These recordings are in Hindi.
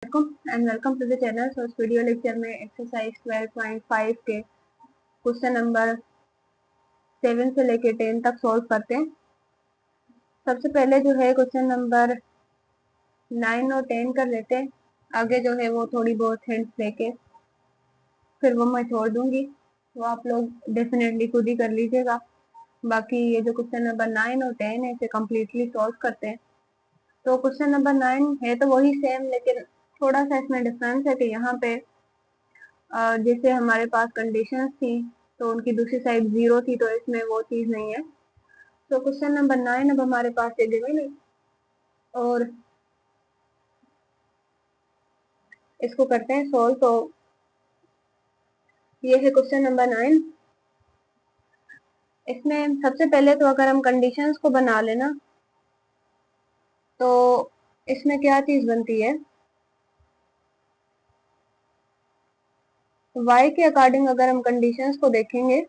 And welcome to the channel. So इस वीडियो लेक्चर में एक्सरसाइज 12.5 के क्वेश्चन नंबर 7 से लेके 10 तक सॉल्व करते हैं। सबसे पहले जो है क्वेश्चन नंबर 9 और 10 कर लेते हैं। आगे जो है वो थोड़ी बहुत हिंट्स लेके फिर वो मैं छोड़ दूंगी, वो आप लोग डेफिनेटली खुद ही कर लीजिएगा। बाकी ये जो क्वेश्चन नंबर 9 और 10 है इसे कम्प्लीटली सॉल्व करते हैं। तो क्वेश्चन नंबर 9 है तो वही सेम, लेकिन थोड़ा सा इसमें डिफरेंस है कि यहाँ पे जैसे हमारे पास कंडीशंस थी तो उनकी दूसरी साइड 0 थी, तो इसमें वो चीज नहीं है। तो क्वेश्चन नंबर 9 अब हमारे पास ये गिवन है और इसको करते हैं सॉल्व। तो ये है क्वेश्चन नंबर 9। इसमें सबसे पहले तो अगर हम कंडीशंस को बना लेना तो इसमें क्या चीज बनती है, y के अकॉर्डिंग अगर हम कंडीशंस को देखेंगे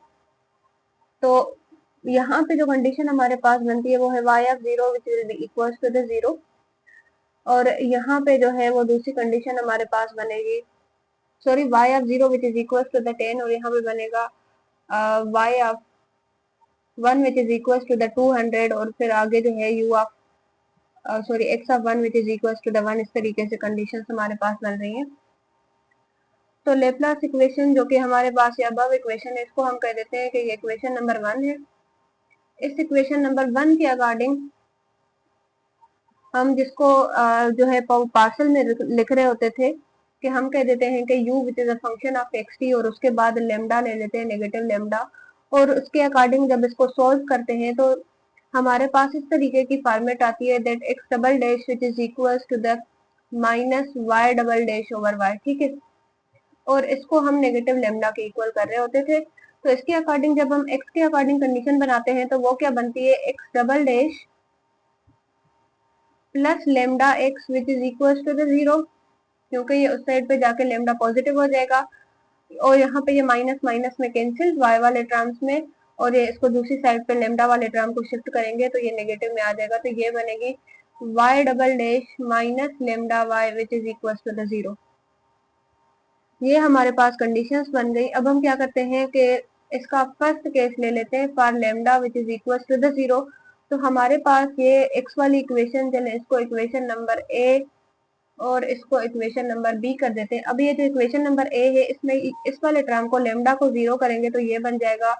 तो यहाँ पे जो कंडीशन हमारे पास बनती है वो है y of 0 which will be equals to the 0, और यहाँ पे जो है वो दूसरी कंडीशन हमारे पास बनेगी, sorry, y of 0 which is equals to the 10, और यहाँ पे बनेगा y of 1 which is equals to the 200, और फिर आगे जो है u of sorry x of 1 which is equals to the 1। इस तरीके से कंडीशंस हमारे पास बन रही हैं। तो लेप्लास इक्वेशन जो कि हमारे पास ये अबव इक्वेशन है, इसको हम कह देते हैं कि ये इक्वेशन नंबर 1 है। इस इक्वेशन नंबर 1 के अकॉर्डिंग हम जिसको जो है पार्सल में लिख रहे होते थे कि हम कह देते हैं कि u which is a function of x T, और उसके बाद लेमडा ले लेते हैं, नेगेटिव लेमडा, और उसके अकॉर्डिंग जब इसको सॉल्व करते हैं तो हमारे पास इस तरीके की फॉर्मेट आती है that x double dash which is equals to the minus y double dash over y, ठीक है। और इसको हम नेगेटिव लेमडा के इक्वल कर रहे होते थे। तो इसके अकॉर्डिंग जब हम एक्स के अकॉर्डिंग कंडीशन बनाते हैं तो वो क्या बनती है, x double dash plus lambda x which is equal to the 0, क्योंकि ये उस साइड पे जाके लेमडा पॉजिटिव हो जाएगा, और यहाँ पे ये माइनस माइनस में कैंसिल वाई वाले टर्म्स में, और ये इसको दूसरी साइड पे लेमडा वाले टर्म को शिफ्ट करेंगे तो ये नेगेटिव में आ जाएगा। तो ये बनेगी y double dash minus lambda y which is equal to the 0। ये हमारे पास कंडीशंस बन गई। अब हम क्या करते हैं कि इसका फर्स्ट केस ले लेते हैं for lambda which is equal to the 0। तो हमारे पास ये एक्स वाली इक्वेशन, चले इसको इक्वेशन नंबर ए और इसको इक्वेशन नंबर बी कर देते हैं। अब ये जो इक्वेशन नंबर ए है इसमें इस वाले टर्म को लेमडा को 0 करेंगे तो ये बन जाएगा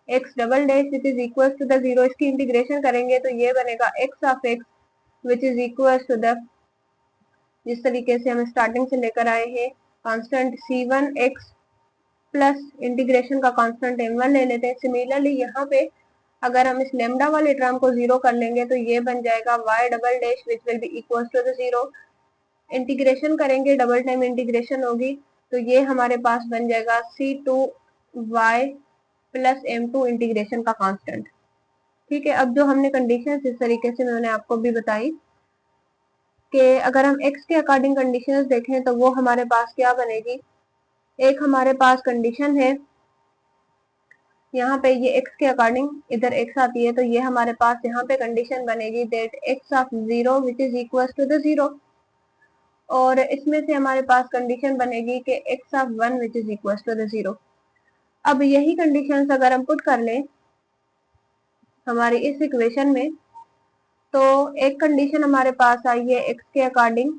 x double dash which is equal to the 0। इसकी इंटीग्रेशन करेंगे तो ये बनेगा x of x which is equal to the, जिस तरीके से हम स्टार्टिंग से लेकर आए हैं, कांस्टेंट c1x प्लस इंटीग्रेशन का कांस्टेंट m1 ले लेते हैं। सिमिलरली यहाँ पे अगर हम इस लेमडा वाले टर्म को 0 कर लेंगे तो ये बन जाएगा y double dash which will be equal to the 0। Integration करेंगे, डबल टाइम इंटीग्रेशन होगी तो ये हमारे पास बन जाएगा c2y प्लस m2 इंटीग्रेशन का कांस्टेंट, ठीक है। अब जो हमने कंडीशन इस तरीके से मैंने आपको भी बताई कि अगर हम x के अकॉर्डिंग कंडीशंस देखें तो वो हमारे पास क्या बनेगी। एक हमारे पास कंडीशन है यहाँ पे, ये x के अकॉर्डिंग इधर x आती है तो ये हमारे पास यहाँ पे कंडीशन बनेगी that x of 0 which is equal to the 0, और इसमें से हमारे पास कंडीशन बनेगी कि x of 1 which is equal to the 0। अब यही कंडीशंस अगर हम पुट कर लें हमारी इस इक्वेशन में तो एक कंडीशन हमारे पास आई है x के अकॉर्डिंग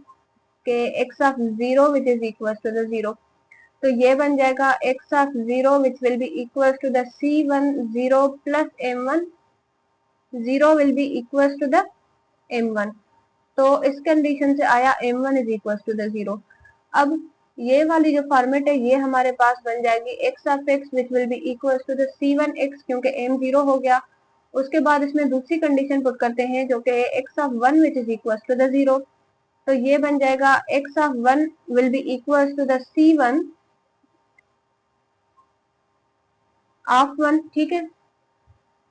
के x of 0 which is equal to the 0, तो ये बन जाएगा x of 0 which will be equal to the c1 0 plus m1, 0 will be equal to the m1। तो इस कंडीशन से आया m1 is equal to the 0। अब ये वाली जो फॉर्मेट है ये हमारे पास बन जाएगी x of x which will be equal to the c1x, क्योंकि m 0 हो गया। उसके बाद इसमें दूसरी कंडीशन पुट करते हैं जो कि x of 1 which is equal to the 0, तो ये बन जाएगा x of 1 will be equal to the c1 of 1, ठीक है।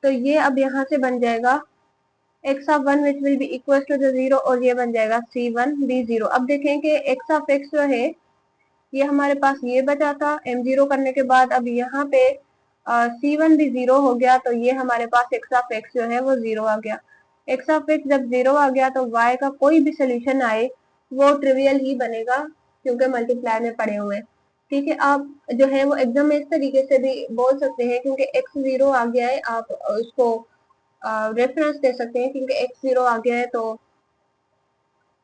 तो ये अब यहाँ से बन जाएगा x of 1 which will be equal to the 0, और ये बन जाएगा c1 b0। अब देखें कि x ऑफ x जो है ये हमारे पास ये बचा था m0 करने के बाद, अब यहाँ पे c1 भी 0 हो गया तो ये हमारे पास x ऑफ x जो है वो 0 आ गया। x ऑफ x जब 0 आ गया तो y का कोई भी सोल्यूशन आए वो ट्रिवियल ही बनेगा क्योंकि मल्टीप्लाई में पड़े हुए हैं। ठीक है, आप जो है वो एग्जाम में इस तरीके से भी बोल सकते हैं, क्योंकि x 0 आ गया है, आप उसको रेफरेंस दे सकते हैं, क्योंकि x 0 आ गया है तो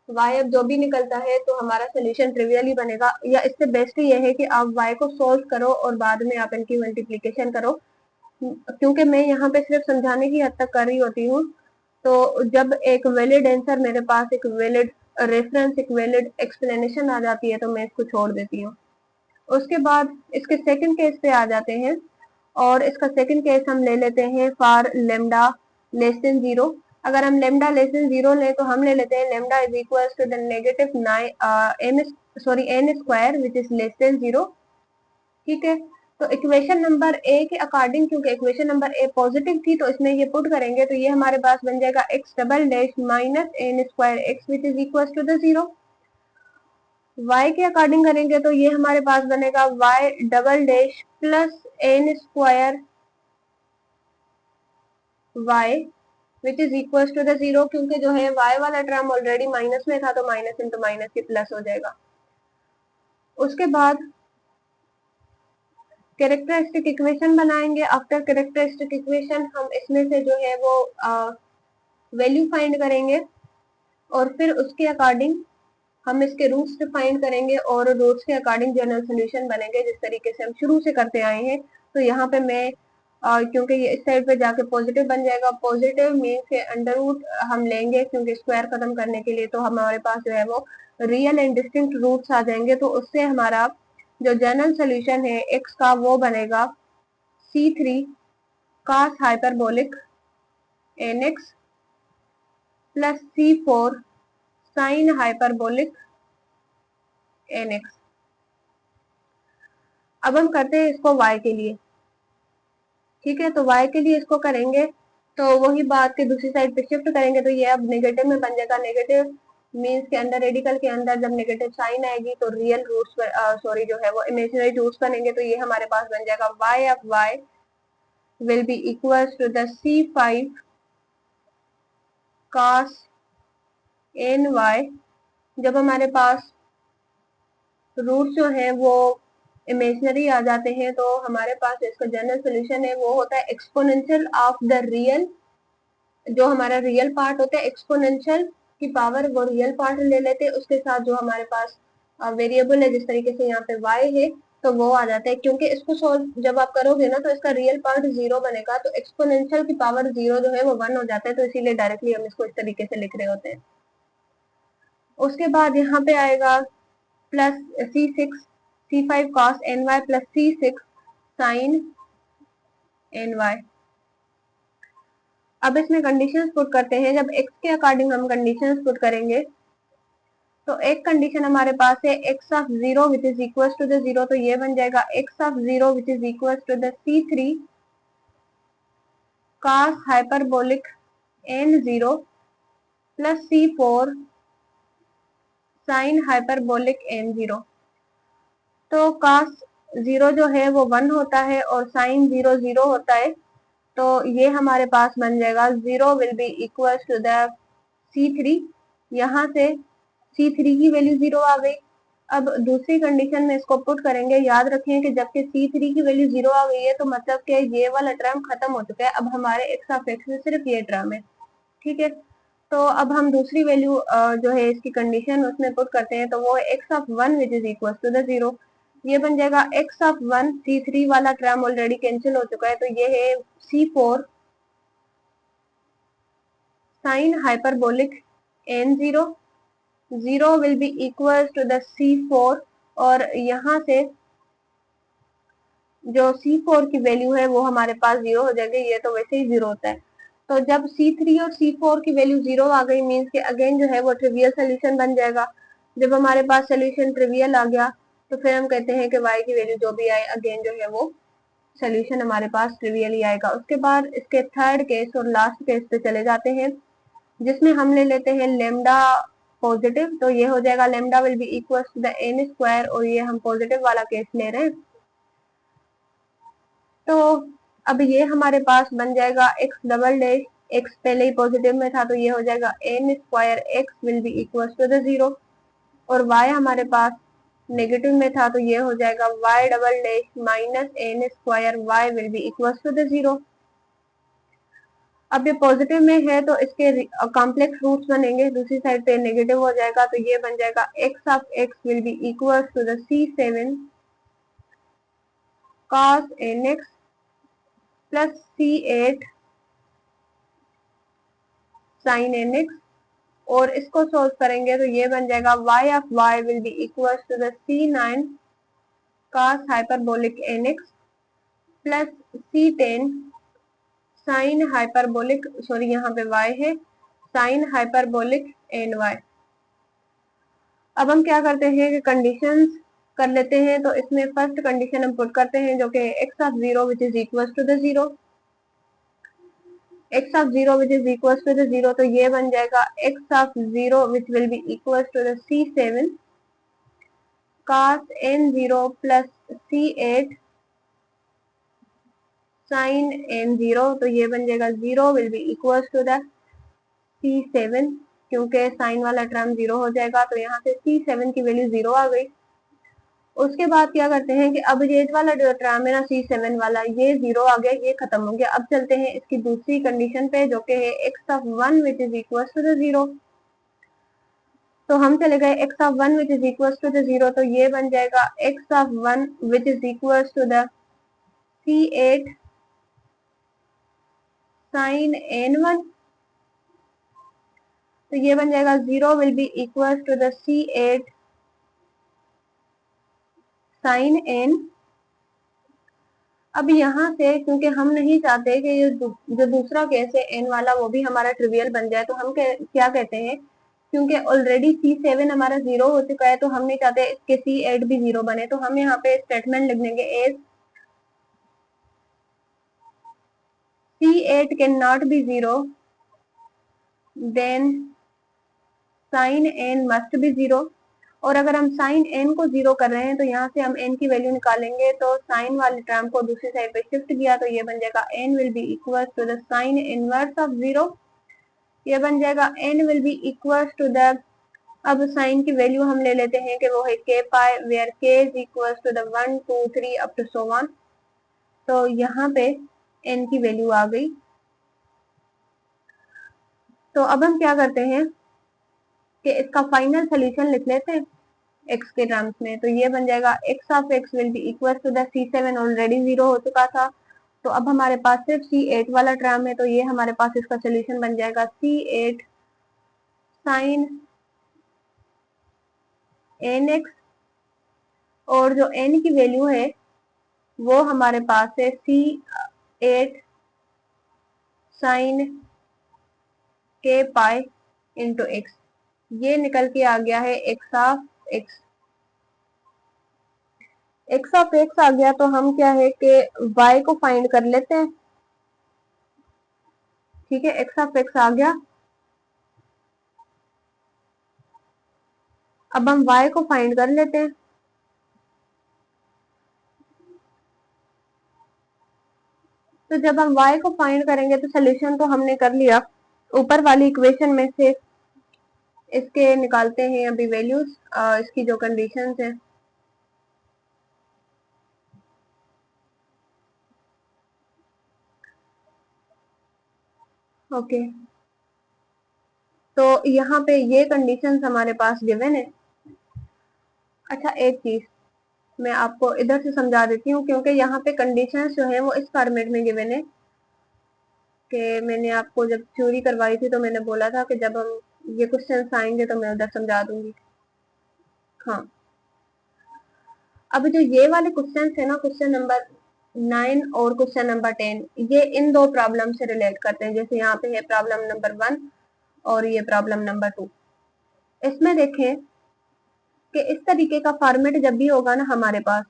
y अब जो भी निकलता है तो हमारा सोल्यूशन ट्रिवियल ही बनेगा। या इससे बेस्ट ये है कि आप y को सोल्व करो और बाद में आप इनकी मल्टीप्लीकेशन करो, क्योंकि मैं यहाँ पे सिर्फ समझाने की हद तक कर रही होती हूँ। तो जब एक वैलिड आंसर मेरे पास, एक वैलिड रेफरेंस, एक वैलिड एक्सप्लेनेशन आ जाती है तो मैं इसको छोड़ देती हूँ। उसके बाद इसके सेकंड केस पे आ जाते हैं, और इसका सेकंड केस हम ले लेते हैं फॉर लेमडा लेस देन 0। अगर हम लेमडा लेस देन 0 ले तो हम ले लेते हैं lambda is equal to the negative n square which is less than 0। ठीक है, तो इक्वेशन नंबर ए के अकॉर्डिंग, क्योंकि इक्वेशन नंबर ए पॉजिटिव थी तो इसमें ये पुट करेंगे तो ये हमारे पास बन जाएगा x double dash minus n square x which is equal to the 0। y के अकॉर्डिंग करेंगे तो ये हमारे पास बनेगा y double dash plus n square y which is equal to the 0, क्योंकि जो है y वाला टर्म ऑलरेडी माइनस में था तो माइनस इंटू माइनस की प्लस हो जाएगा। उसके बाद कैरेक्टरिस्टिक इक्वेशन बनाएंगे। आफ्टर कैरेक्टरिस्टिक इक्वेशन हम इसमें से जो है वो वैल्यू फाइंड करेंगे, और फिर उसके अकॉर्डिंग हम इसके रूट्स डिफाइन करेंगे और रूट्स के अकॉर्डिंग जनरल सोल्यूशन बनेंगे, जिस तरीके से हम शुरू से करते आए हैं। तो यहाँ पे मैं क्योंकि ये इस साइड पे जाके पॉजिटिव बन जाएगा, पॉजिटिव मीन के अंडर रूट हम लेंगे, क्योंकि स्क्वायर खत्म करने के लिए तो हमारे पास जो है वो रियल एंड डिस्टिंक्ट रूट्स आ जाएंगे। तो उससे हमारा जो जनरल सोल्यूशन है x का वो बनेगा c3 cos hyperbolic nx plus c4 sine hyperbolic nx। अब हम करते हैं इसको y के लिए। ठीक है, तो y के लिए इसको करेंगे तो वही बात के दूसरी साइड पे शिफ्ट करेंगे तो ये अब नेगेटिव में बन जाएगा। नेगेटिव मींस के अंदर, रेडिकल के अंदर जब नेगेटिव साइन आएगी तो रियल रूट्स सॉरी जो है वो इमेजिनरी रूट्स बनेंगे। तो ये हमारे पास बन जाएगा y of y will be equal to the c5 cos ny। जब हमारे पास रूट जो है वो इमेजिनरी आ जाते हैं तो हमारे पास इसका जनरल सोल्यूशन है वो होता है एक्सपोनेंशियल ऑफ द रियल। जो हमारा रियल पार्ट होता है एक्सपोनेंशियल की पावर वो रियल पार्ट ले लेते हैं, उसके साथ जो हमारे पास वेरिएबल है जिस तरीके से यहाँ पे y है तो वो आ जाता है। क्योंकि इसको सॉल्व जब आप करोगे ना तो इसका रियल पार्ट 0 बनेगा, तो एक्सपोनेंशियल की पावर 0 जो है वो 1 हो जाता है, तो इसीलिए डायरेक्टली हम इसको इस तरीके से लिख रहे होते हैं। उसके बाद यहाँ पे आएगा plus c6 c5 cos ny plus c6 sin ny। अब इसमें कंडीशंस पुट करते हैं। जब x के अकॉर्डिंग हम कंडीशंस पुट करेंगे तो एक कंडीशन हमारे पास है x of 0 which is equal to the 0, तो ये बन जाएगा x of 0 which is equal to the c3 cos hyperbolic n0 plus c4 sin hyperbolic n0। तो cos 0 जो है वो 1 होता है और sin 0 0 होता है, तो ये हमारे पास बन जाएगा 0 will be equal to the c3। यहाँ से c3 की वैल्यू 0 आ गई। अब दूसरी कंडीशन में इसको पुट करेंगे। याद रखें कि जबकि c3 की वैल्यू 0 आ गई है तो मतलब कि ये वाला टर्म खत्म हो चुका है, अब हमारे x ऑफ x में सिर्फ ये टर्म है। ठीक है, तो अब हम दूसरी वैल्यू जो है इसकी कंडीशन उसमें पुट करते हैं तो वो है x of 1 which is equal to the 0। ये बन जाएगा x ऑफ 1, c3 वाला टर्म ऑलरेडी कैंसिल हो चुका है तो ये है c4 sine hyperbolic n0। 0 will be equal to the c4, और यहाँ से जो c4 की वैल्यू है वो हमारे पास 0 हो जाएगी, ये तो वैसे ही 0 होता है। तो जब c3 और c4 की वैल्यू 0 आ गई मीन्स के अगेन जो है वो ट्रिवियल सोल्यूशन बन जाएगा। जब हमारे पास सोल्यूशन ट्रिवियल आ गया तो फिर हम कहते हैं कि y की वैल्यू जो भी आए अगेन जो है वो सोल्यूशन हमारे पास ट्रिवियल ही आएगा। उसके बाद इसके थर्ड केस और लास्ट केस पे चले जाते हैं, जिसमें हम ले लेते हैं लेमडा पॉजिटिव। तो ये हो जाएगा lambda will be equal to the n square, और ये हम पॉजिटिव वाला केस ले रहे हैं। तो अब ये हमारे पास बन जाएगा x डबल डैश, x पहले ही पॉजिटिव में था तो ये हो जाएगा n square x will be equal to the 0। और y हमारे पास नेगेटिव में था, तो ये हो जाएगा y double dash minus n square y will be equal to the 0। अब ये पॉजिटिव में है तो इसके कॉम्प्लेक्स रूट्स बनेंगे, दूसरी साइड पे नेगेटिव हो जाएगा, तो ये बन जाएगा x of x will be equal to the C7 cos nx plus C8 sin nx, और इसको सोल्व करेंगे तो ये बन जाएगा y of y will be equal to the C9 cos hyperbolic nx plus C10 sine hyperbolic, sorry यहाँ पे y है, साइन हाइपरबोलिक ny। अब हम क्या करते हैं कि कंडीशंस कर लेते हैं, तो इसमें फर्स्ट कंडीशन हम पुट करते हैं जो कि x of 0 which is equal to the 0, x of 0 which is equal to the 0, तो ये बन जाएगा x of 0 which will be equal to the C7 cos n0 plus C8 sin n0, तो ये बन जाएगा 0 will be equal to the C7, क्योंकि साइन वाला टर्म 0 हो जाएगा, तो यहाँ से C7 की वैल्यू 0 आ गई। उसके बाद क्या करते हैं कि अब ये वाला जो टर्म है ना C7 वाला, ये 0 आ गया, ये खत्म हो गया। अब चलते हैं इसकी दूसरी कंडीशन पे जो कि है x of 1 which is equal to the 0, तो हम चले गए x of 1 which is equal to the 0, तो ये बन जाएगा x of 1 which is equal to the C8 sin n1, तो ये बन जाएगा 0 will be equal to the C8 sin n। अब यहाँ से क्योंकि हम नहीं चाहते कि ये जो दूसरा केस है n वाला वो भी हमारा ट्रिवियल बन जाए, तो हम क्या कहते हैं, क्योंकि ऑलरेडी C7 हमारा 0 हो चुका है, तो हम नहीं चाहते इसके C8 भी 0 बने, तो हम यहाँ पे स्टेटमेंट लिख देंगे as C8 can not be 0 then sine n must be 0। और अगर हम साइन n को 0 कर रहे हैं तो यहाँ से हम n की वैल्यू निकालेंगे, तो साइन वाले टर्म को दूसरी साइड पे शिफ्ट किया, तो ये बन जाएगा n will be equal to the sine inverse of 0, ये बन जाएगा n will be equal to the, अब साइन की वैल्यू हम ले लेते हैं कि वो है k pi, where k is equal to the 1 2 3 up to so on, तो यहाँ पे n की वैल्यू आ गई। तो अब हम क्या करते हैं कि इसका फाइनल सोल्यूशन लिख लेते हैं x के टर्म्स में, तो ये बन जाएगा x of x will be equal to the C7 already 0 हो चुका था, तो अब हमारे पास सिर्फ C8 वाला टर्म है, तो ये हमारे पास इसका सोल्यूशन बन जाएगा C8 sin nx, और जो n की वैल्यू है वो हमारे पास है C8 sin k pi into x, ये निकल के आ गया है x of x। x of x आ गया, तो हम क्या है कि y को फाइंड कर लेते हैं। ठीक है, x ऑफ x आ गया, अब हम y को फाइंड कर लेते हैं। तो जब हम y को फाइंड करेंगे तो सोल्यूशन तो हमने कर लिया, ऊपर वाली इक्वेशन में से इसके निकालते हैं अभी वैल्यूज, इसकी जो कंडीशंस है। ओके, तो यहाँ पे ये कंडीशंस हमारे पास गिवन है। अच्छा, एक चीज मैं आपको इधर से समझा देती हूँ, क्योंकि यहाँ पे कंडीशंस जो है वो इस फॉर्मेट में गिवन है कि मैंने आपको जब थ्योरी करवाई थी तो मैंने बोला था कि जब हम ये क्वेश्चन आएंगे तो मैं उधर समझा दूंगी। हाँ, अब जो ये वाले क्वेश्चन है ना, क्वेश्चन नंबर 9 और क्वेश्चन नंबर 10, ये इन दो प्रॉब्लम से रिलेट करते हैं। जैसे यहाँ पे है प्रॉब्लम नंबर 1 और ये प्रॉब्लम नंबर 2। इसमें देखें कि इस तरीके का फॉर्मेट जब भी होगा ना हमारे पास,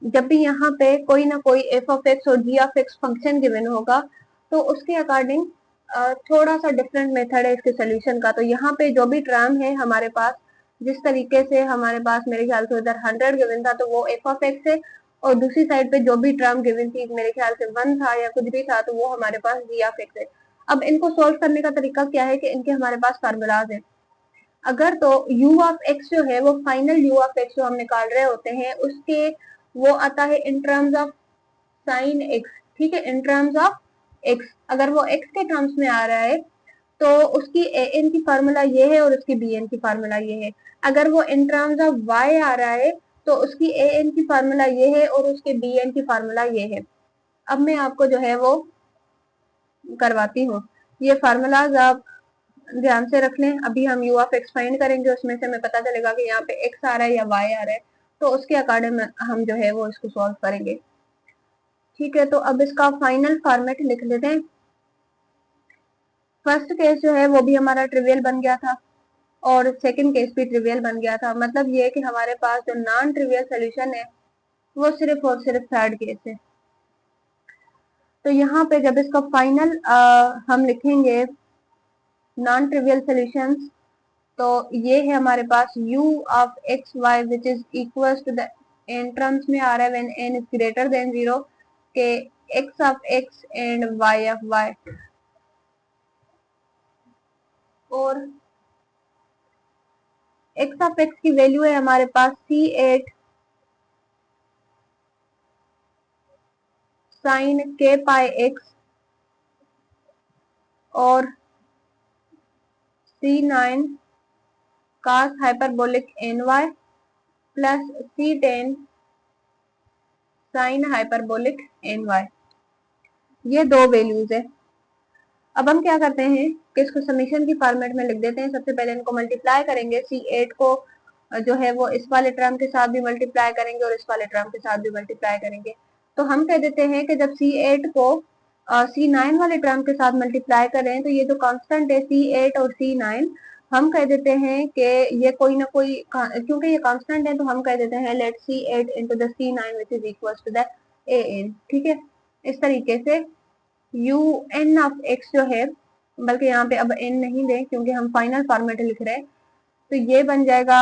जब भी यहाँ पे कोई ना कोई एफ ऑफ एक्स और जी ऑफ एक्स फंक्शन गिवन होगा, तो उसके अकॉर्डिंग थोड़ा सा डिफरेंट मेथड है इसके सोल्यूशन का। तो यहाँ पे जो भी टर्म है हमारे पास, जिस तरीके से हमारे पास मेरे ख्याल से उधर 100 गिवन था तो वो एफ ऑफ एक्स है, और दूसरी साइड पे जो भी टर्म गिवन थी मेरे ख्याल से 1 था या कुछ भी था, तो वो हमारे पास जी ऑफ एक्स है। अब इनको सोल्व करने का तरीका क्या है कि इनके हमारे पास फार्मूलाज है। अगर तो u ऑफ x जो है वो फाइनल u ऑफ x जो हम निकाल रहे होते हैं उसके वो आता है in terms of sine x, ठीक है, इन टर्म्स ऑफ x। अगर वो x के टर्म्स में आ रहा है तो उसकी an की फार्मूला ये है और उसकी bn की फार्मूला ये है। अगर वो इन टर्म्स ऑफ y आ रहा है तो उसकी an की फार्मूला ये है और उसके bn की फार्मूला ये है। अब मैं आपको जो है वो करवाती हूँ, ये फार्मूलाज आप ध्यान से रख लें। अभी हम u ऑफ x फाइंड करेंगे, उसमें से हमें पता चलेगा कि यहाँ पे x आ रहा है या y आ रहा है, तो उसके अकॉर्डिंग हम जो है वो इसको सॉल्व करेंगे। ठीक है, तो अब इसका फाइनल फॉर्मेट लिख लेते हैं। फर्स्ट केस जो है वो भी हमारा ट्रिवियल बन गया था और सेकंड केस भी ट्रिवियल बन गया था। मतलब ये है कि हमारे पास जो नॉन ट्रिवियल सोल्यूशन है वो सिर्फ और सिर्फ थर्ड केस है। तो यहाँ पे जब इसका फाइनल हम लिखेंगे नॉन ट्रिवियल सोल्यूशंस, तो ये है हमारे पास u of x y which is equal to the n terms में आ रहा है when n is greater than 0 के x of x and y of y। और x ऑफ x की वैल्यू है हमारे पास c8 sine k pi x और c9 cos hyperbolic ny plus c10 sine hyperbolic ny। ये दो वैल्यूज है। अब हम क्या करते हैं कि इसको समीशन की फॉर्मेट में लिख देते हैं। सबसे पहले इनको मल्टीप्लाई करेंगे, C8 को जो है वो इस वाले टर्म के साथ भी मल्टीप्लाई करेंगे और इस वाले टर्म के साथ भी मल्टीप्लाई करेंगे। तो हम कह देते हैं कि जब C8 को C9 वाले टर्म के साथ मल्टीप्लाई करें तो ये जो कांस्टेंट है C8 और C9, हम कह देते हैं कि ये कोई ना कोई, क्योंकि ये कांस्टेंट है तो हम कह देते हैं let C8 into the C9 which is equal to the AN। ठीक है, इस तरीके से यू एन ऑफ एक्स जो है, बल्कि यहाँ पे अब एन नहीं दें क्योंकि हम फाइनल फॉर्मेट लिख रहे हैं, तो ये बन जाएगा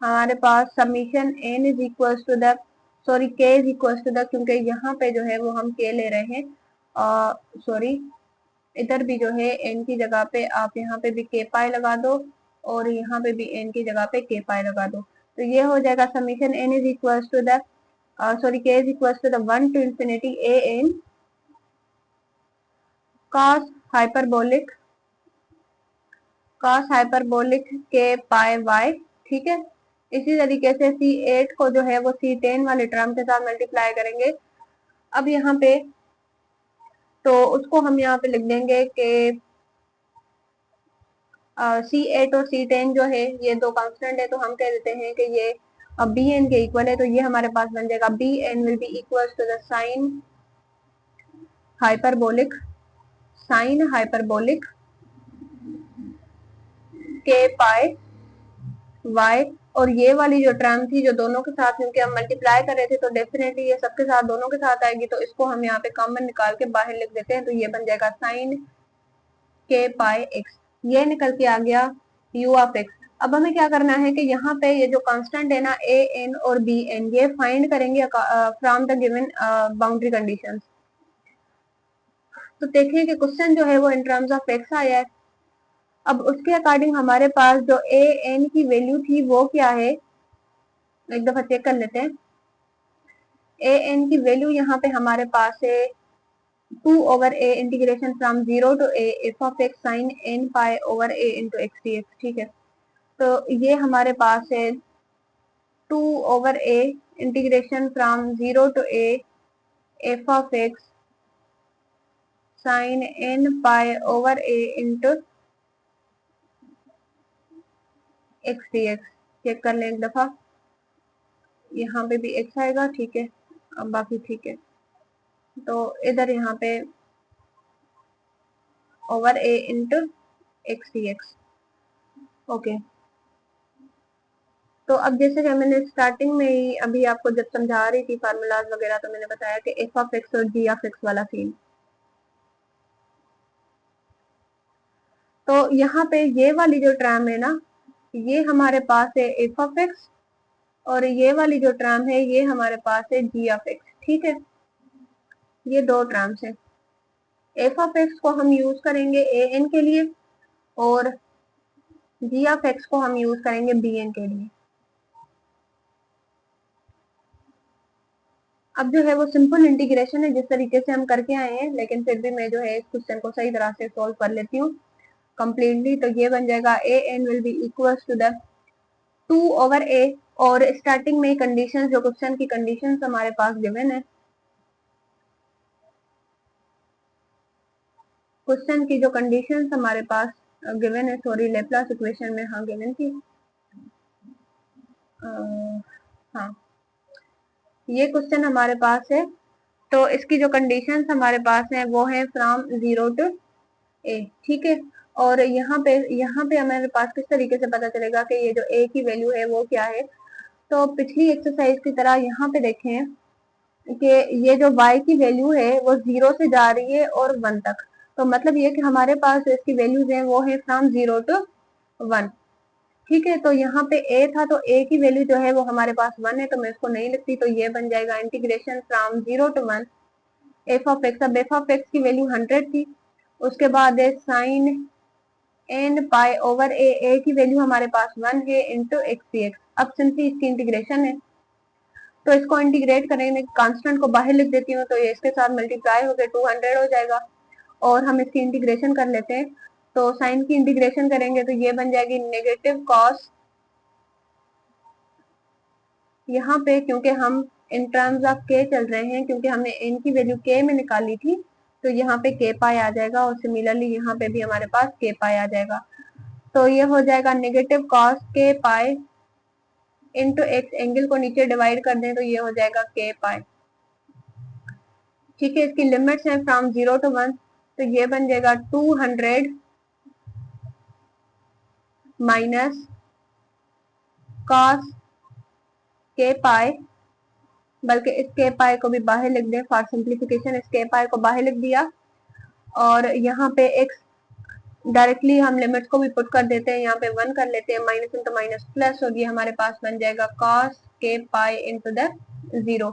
हमारे पास summation n is equal to the, sorry k is equal to the, क्योंकि यहाँ पे जो है वो हम के ले रहे हैं, सॉरी इधर भी जो है एन की जगह पे आप यहाँ पे भी के पाई लगा दो और यहाँ पे भी एन की जगह पे के पाई लगा दो, तो ये हो जाएगा summation n is equal to the, sorry k is equal to the 1 to infinity a n cos hyperbolic k pi y। ठीक है, इसी तरीके से C8 को जो है वो C10 वाले टर्म के साथ मल्टीप्लाई करेंगे। अब यहाँ पे तो उसको हम यहाँ पे लिख देंगे कि C8 और C10 जो है ये दो कांस्टेंट है, तो हम कह देते हैं कि ये बी एन के इक्वल है, तो ये हमारे पास बन जाएगा b n will be equal to the hyperbolic sine hyperbolic k pi y। और ये वाली जो टर्म थी जो दोनों के साथ क्योंकि हम मल्टीप्लाई कर रहे थे तो डेफिनेटली ये सबके साथ दोनों के साथ आएगी, तो इसको हम यहाँ पे कॉमन निकाल के बाहर लिख देते हैं, तो ये बन जाएगा साइन के पाई एक्स। ये निकल के आ गया u ऑफ एक्स। अब हमें क्या करना है कि यहाँ पे ये जो कांस्टेंट है ना a n और b n, ये फाइंड करेंगे from the given boundary conditions. तो देखिए कि क्वेश्चन जो है वो इन टर्म्स ऑफ एक्स आया है। अब उसके अकॉर्डिंग हमारे पास जो ए एन की वैल्यू थी वो क्या है, एक दफा चेक कर लेते हैं। ए एन की वैल्यू यहाँ पे हमारे पास है 2/a integration from 0 to a f of x sin n pi over a into x dx। ठीक है, तो ये हमारे पास है 2/a integration from 0 to a f of x sin n pi over a into x dx। Check कर लें एक दफा, यहाँ पे भी x आएगा, ठीक है, अब बाकी ठीक है। तो इधर यहाँ पे over a into x d x. Okay, तो अब जैसे कि मैंने स्टार्टिंग में ही अभी आपको जब समझा रही थी फार्मूलाज वगैरह, तो मैंने बताया कि एफ ऑफ एक्स और जी ऑफ एक्स वाला सीन। तो यहाँ पे ये वाली जो टर्म है ना, ये हमारे पास है एफ ऑफ एक्स और ये वाली जो टर्म है ये हमारे पास है जी ऑफ एक्स। ठीक है, ये दो टर्म्स है। एफ ऑफ एक्स को हम यूज करेंगे ए एन के लिए और जी ऑफ एक्स को हम यूज करेंगे बी एन के लिए। अब जो है वो सिंपल इंटीग्रेशन है जिस तरीके से हम करके आए हैं, लेकिन फिर भी मैं जो है इस क्वेश्चन को सही तरह से सॉल्व कर लेती हूँ कंप्लीटली। तो ये बन जाएगा a n will be equal to the 2/a, और स्टार्टिंग में कंडीशन, जो क्वेश्चन की कंडीशन हमारे पास गिवन है, क्वेश्चन की जो कंडीशन हमारे पास गिवन है, सॉरी लेप्लास इक्वेशन में हाँ गिवन थी, हाँ ये क्वेश्चन हमारे पास है। तो इसकी जो कंडीशंस हमारे पास हैं वो है फ्रॉम 0 टू ए, ठीक है। और यहाँ पे हमारे पास किस तरीके से पता चलेगा कि ये जो ए की वैल्यू है वो क्या है। तो पिछली एक्सरसाइज की तरह यहाँ पे देखें कि ये जो y की वैल्यू है वो 0 से जा रही है और 1 तक। तो मतलब ये कि हमारे पास जो इसकी वैल्यूज हैं वो है फ्रॉम 0 टू 1, ठीक है। तो यहाँ पे a था, तो a की वैल्यू जो है वो हमारे पास 1 है, तो मैं इसको नहीं लिखती, तो ये बन जाएगा integration from 0 to 1 f of x. अब एफ ऑफ एक्स की वैल्यू 100 थी, उसके बाद है sine n pi over a की वैल्यू हमारे पास 1 है इंटू एक्स डी एक्स। अब सिंपली इसकी इंटीग्रेशन है, तो इसको इंटीग्रेट करेंगे, कांस्टेंट को बाहर लिख देती हूँ, तो ये इसके साथ मल्टीप्लाई होकर 200 हो जाएगा। और हम इसकी इंटीग्रेशन कर लेते हैं, तो साइन की इंटीग्रेशन करेंगे तो ये बन जाएगी नेगेटिव कॉस, यहाँ पे क्योंकि हम इन टर्म्स ऑफ के चल रहे हैं, क्योंकि हमने एन की वैल्यू के में निकाली थी, तो यहाँ पे के पाई आ जाएगा, और सिमिलरली यहाँ पे भी हमारे पास के पाई आ जाएगा। तो ये हो जाएगा नेगेटिव कॉस के पाई इंटू एक्स, एंगल को नीचे डिवाइड कर दें तो ये हो जाएगा के पाई, ठीक है। इसकी लिमिट्स हैं फ्रॉम 0 टू 1, तो ये बन जाएगा 200 माइनस कॉस के पाई, बल्कि इस के पाई को भी बाहर लिख दें फॉर सिंप्लीफिकेशन, इस के पाई को बाहर लिख दिया, और यहाँ पे एक्स डायरेक्टली हम लिमिट्स को भी पुट कर देते हैं, यहाँ पे 1 कर लेते हैं, माइनस इंटू माइनस प्लस, और ये हमारे पास बन जाएगा कॉस के पाई इंटू द 0,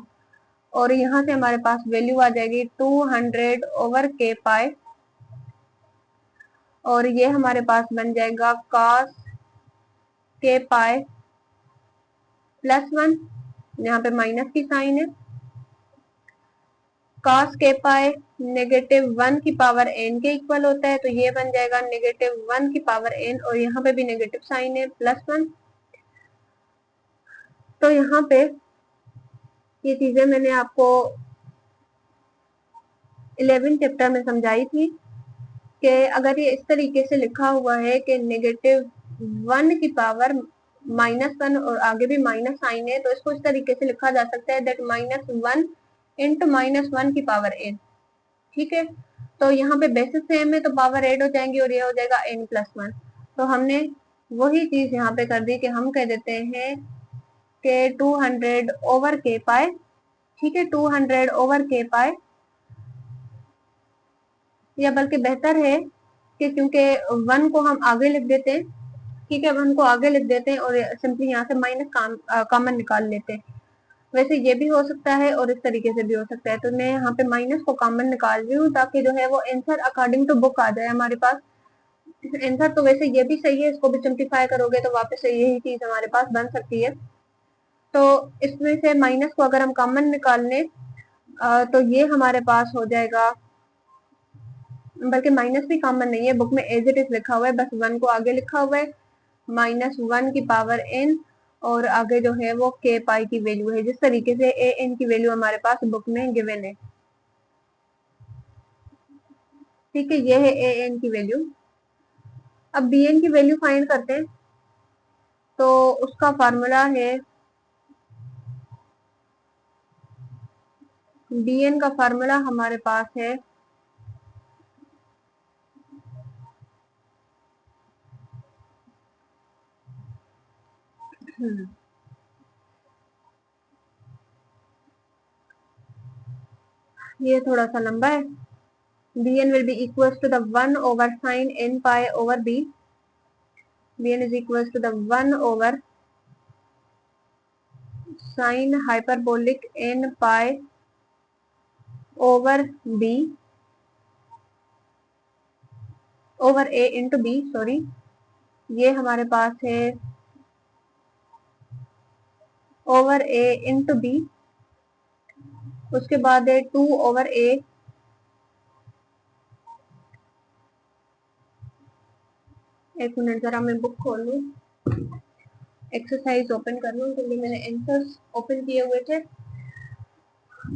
और यहाँ से हमारे पास वैल्यू आ जाएगी 200 ओवर के पाई, और ये हमारे पास बन जाएगा कॉस के पाई प्लस 1, यहाँ पे माइनस की साइन है, कॉस के पाई नेगेटिव 1 की पावर n के इक्वल होता है, तो ये बन जाएगा नेगेटिव 1 की पावर n, और यहाँ पे भी नेगेटिव साइन है प्लस 1। तो यहाँ पे ये चीजें मैंने आपको 11 चैप्टर में समझाई थी कि अगर ये इस तरीके से लिखा हुआ है कि -1 की पावर -1 और आगे भी माइनस साइन है, तो इसको इस तरीके से लिखा जा सकता है दैट -1 इंटू -1 की पावर n, ठीक है। तो यहाँ पे बेसिस सेम है तो पावर ऐड हो जाएंगी, और ये हो जाएगा n+1। तो हमने वही चीज यहाँ पे कर दी कि हम कह देते हैं कि 200 ओवर के पाई, ठीक है, 200 ओवर के पाई, या बल्कि बेहतर है कि क्योंकि 1 को हम आगे लिख देते हैं, ठीक है, 1 को आगे लिख देते हैं और सिंपली यहाँ से माइनस कॉमन निकाल लेते हैं। वैसे ये भी हो सकता है और इस तरीके से भी हो सकता है, तो मैं यहाँ पे माइनस को कॉमन निकाल रही हूँ ताकि जो है वो आंसर अकॉर्डिंग टू बुक आ जाए हमारे पास आंसर। तो वैसे ये भी सही है, इसको भी सिंप्लीफाई करोगे तो वापस से यही चीज हमारे पास बन सकती है। तो इसमें से माइनस को अगर हम कॉमन निकाल लें तो ये हमारे पास हो जाएगा, बल्कि माइनस भी कॉमन नहीं है, बुक में एज इट इज लिखा हुआ है, बस 1 को आगे लिखा हुआ है, -1 की पावर n, और आगे जो है वो के पाई की वैल्यू है, जिस तरीके से ए एन की वैल्यू हमारे पास बुक में गिवन है, ठीक है। ये है ए एन की वैल्यू। अब बी एन की वैल्यू फाइंड करते हैं, तो उसका फार्मूला है, बी एन का फार्मूला हमारे पास है ये थोड़ा सा लंबा है, bn will be equals to the 1 over sin n pi over b, bn is equals to the 1 over sin hyperbolic n pi over b over a into b, sorry, ये हमारे पास है ओवर ए इंटू बी, उसके बाद है 2 ओवर ए, एक मिनट जरा मैं बुक खोल लूँ, एक्सरसाइज ओपन कर लूँ क्योंकि मैंने आंसर्स ओपन किए हुए थे।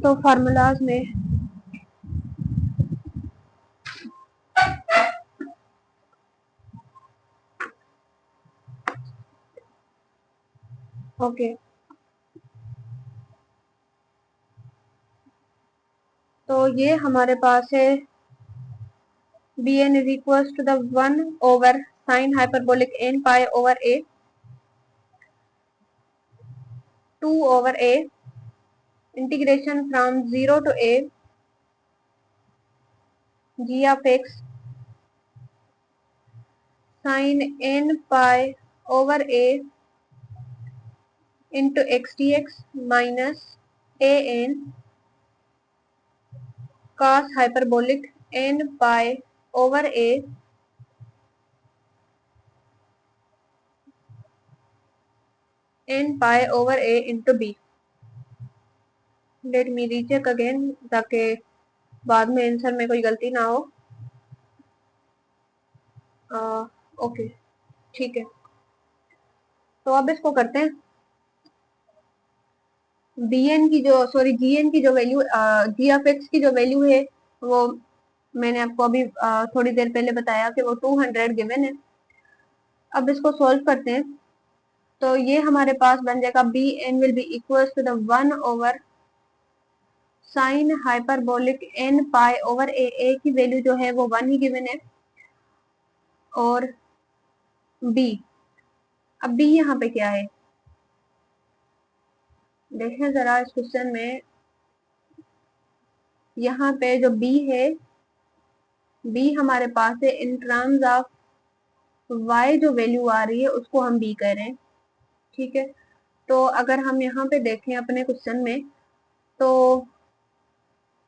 तो फार्मूलाज में ओके, तो ये हमारे पास है bn is equals to the 1 over sin hyperbolic n pi over a, 2 over a, integration from 0 to a g of x sin n pi over a into x dx minus an cos hyperbolic n pi over a n pi over a into b. Let me recheck again ताकि बाद में आंसर में कोई गलती ना हो। ओके ठीक है, तो अब इसको करते हैं। bn की जो सॉरी gn की जो वैल्यू g ऑफ x की जो वैल्यू है वो मैंने आपको अभी थोड़ी देर पहले बताया कि वो 200 गिवन है। अब इसको सॉल्व करते हैं, तो ये हमारे पास बन जाएगा bn will be equals to the 1 over sine hyperbolic n pi over a की वैल्यू जो है वो 1 ही गिवन है, और b, अब b यहाँ पे क्या है देखें जरा इस क्वेश्चन में। यहाँ पे जो b है, b हमारे पास है इन टर्म्स ऑफ y जो वैल्यू आ रही है उसको हम b कह रहे हैं, ठीक है। तो अगर हम यहाँ पे देखें अपने क्वेश्चन में, तो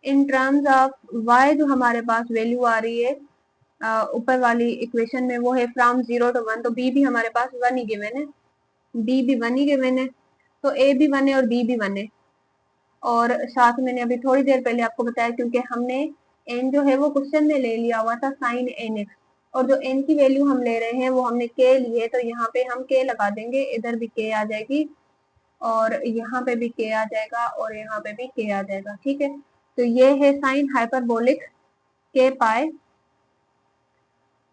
इन टर्म्स ऑफ y जो हमारे पास वैल्यू आ रही है ऊपर वाली इक्वेशन में वो है फ्रॉम 0 to 1, तो b भी हमारे पास 1 ही गिवन है, b भी 1 ही गिवन है, तो a भी 1 है और b भी 1 है। और साथ मैंने अभी थोड़ी देर पहले आपको बताया क्योंकि हमने n जो है वो क्वेश्चन में ले लिया हुआ था साइन nx, और जो n की वैल्यू हम ले रहे हैं वो हमने k ली है, तो यहाँ पे हम k लगा देंगे, इधर भी k आ जाएगी और यहाँ पे भी k आ जाएगा और यहाँ पे भी k आ जाएगा, ठीक है। तो ये है साइन हाइपरबोलिक k पाई,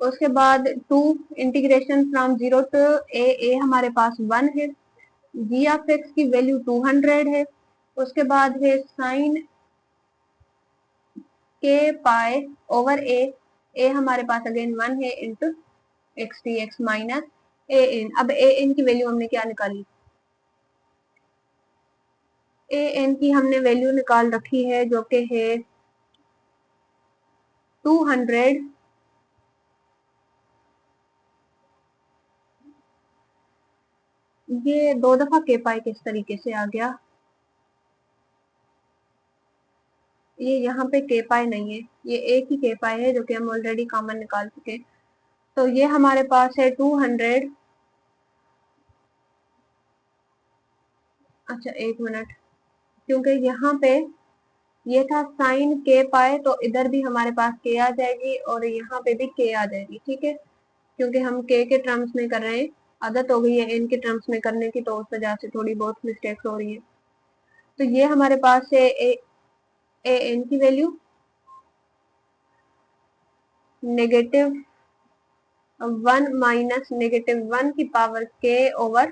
उसके बाद 2 इंटीग्रेशन फ्रॉम 0 टू a हमारे पास 1 है, g ऑफ x की वैल्यू 200 है, उसके बाद है sine k pi over a हमारे पास अगेन 1 है into x d x minus a n. अब ए एन की वैल्यू हमने क्या निकाली, ए एन की हमने वैल्यू निकाल रखी है जो कि है 200 ये 2 दफा के पाई किस तरीके से आ गया, ये यहाँ पे के पाई नहीं है, ये एक ही के पाई है जो कि हम ऑलरेडी कॉमन निकाल चुके हैं। तो ये हमारे पास है 200, अच्छा एक मिनट, क्योंकि यहाँ पे ये था साइन के पाए तो इधर भी हमारे पास के आ जाएगी और यहाँ पे भी के आ जाएगी, ठीक है। क्योंकि हम के टर्म्स में कर रहे हैं, आदत हो गई है एन के टर्म्स में करने की, तो उस वजह से थोड़ी बहुत मिस्टेक्स हो रही है। तो ये हमारे पास है ए एन की वैल्यू -1 माइनस -1 की पावर के ओवर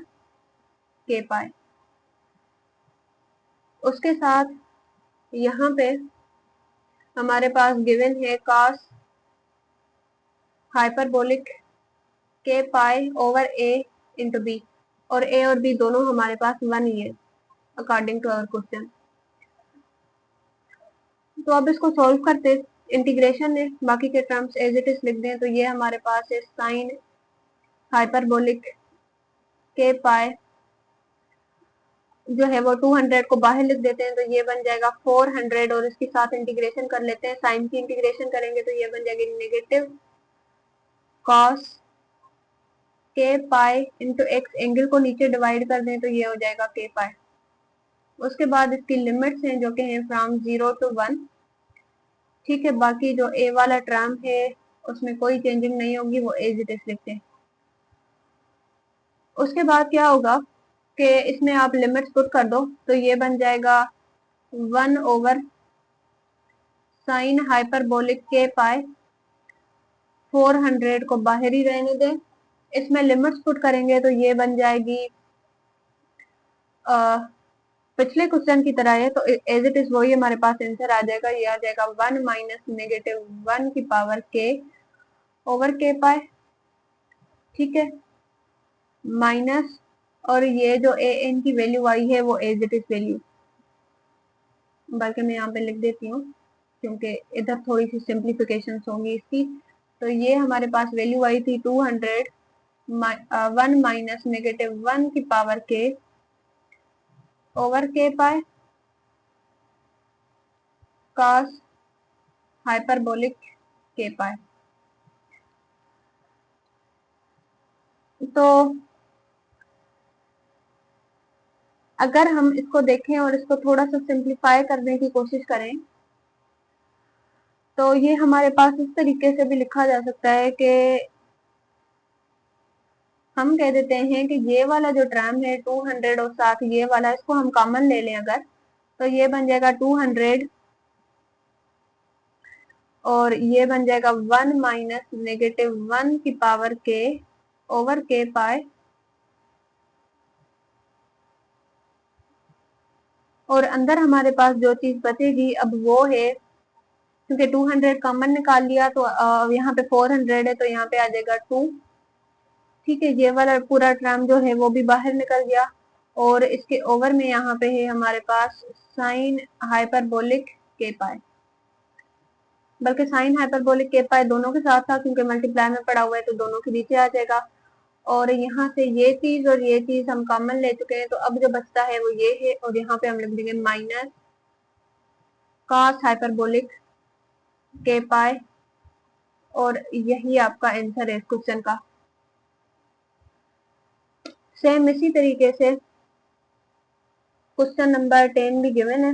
के पाए, उसके साथ यहाँ पे हमारे पास गिवन है cos हाइपरबोलिक के पाई ओवर ए इंटू बी, और ए और बी दोनों हमारे पास 1 ही है अकॉर्डिंग टू आवर क्वेश्चन। तो अब इसको सॉल्व करते, इंटीग्रेशन है, बाकी के टर्म्स एज इट इज लिख दें, तो ये हमारे पास है साइन हाइपरबोलिक के पाई जो है वो 200 को बाहर लिख देते हैं, तो ये बन जाएगा 400, और इसके साथ इंटीग्रेशन कर लेते हैं, साइन की इंटीग्रेशन करेंगे तो ये बन जाएगी नेगेटिव कॉस के पाई इंटू एक्स, एंगल को नीचे डिवाइड कर दें तो ये हो जाएगा के पाई। उसके बाद इसकी लिमिट्स हैं जो कि हैं फ्रॉम 0 to 1। ठीक है, बाकी जो ए वाला टर्म है उसमें कोई चेंजिंग नहीं होगी, वो एज इट इज लिखते हैं। उसके बाद क्या होगा कि इसमें आप लिमिट्स पुट कर दो तो ये बन जाएगा 1 ओवर साइन हाइपरबोलिक के पाई, 400 को बाहर ही रहने दें। इसमें लिमिट्स पुट करेंगे तो ये बन जाएगी पिछले क्वेश्चन की तरह है, तो एज इट इज वही हमारे पास आंसर आ जाएगा। ये आ जाएगा 1 माइनस -1 की पावर के ओवर के पाई। ठीक है, माइनस, और ये जो ए एन की वैल्यू आई है वो एज इट इज वैल्यू, बल्कि मैं यहाँ पे लिख देती हूँ क्योंकि इधर थोड़ी सी सिंप्लीफिकेशन होंगी इसकी। तो ये हमारे पास वैल्यू आई थी 200, 1 माइनस -1 की पावर के ओवर के पाई कॉस हाइपरबोलिक के पाई। तो अगर हम इसको देखें और इसको थोड़ा सा सिंप्लीफाई करने की कोशिश करें तो ये हमारे पास इस तरीके से भी लिखा जा सकता है कि हम कह देते हैं कि ये वाला जो टर्म है 200 और साथ ये वाला, इसको हम कॉमन ले लें अगर, तो ये बन जाएगा 200 और ये बन जाएगा 1 माइनस -1 की पावर के ओवर के पाई, और अंदर हमारे पास जो चीज बचेगी अब वो है, क्योंकि 200 कॉमन निकाल लिया तो यहाँ पे 400 है तो यहाँ पे आ जाएगा 2। ठीक है, ये वाला पूरा टर्म जो है वो भी बाहर निकल गया, और इसके ओवर में यहाँ पे है हमारे पास साइन हाइपरबोलिक के पाई, बल्कि साइन हाइपरबोलिक के पाई दोनों के साथ था क्योंकि मल्टीप्लाई में पड़ा हुआ है तो दोनों के नीचे आ जाएगा। और यहाँ से ये चीज और ये चीज हम कॉमन ले चुके हैं, तो अब जो बचता है वो ये है, और यहाँ पे हम लिख देंगे माइनस कॉस हाइपरबोलिक के पाई, और यही आपका आंसर है इस क्वेश्चन का। सेम इसी तरीके से क्वेश्चन नंबर 10 भी गिवन है,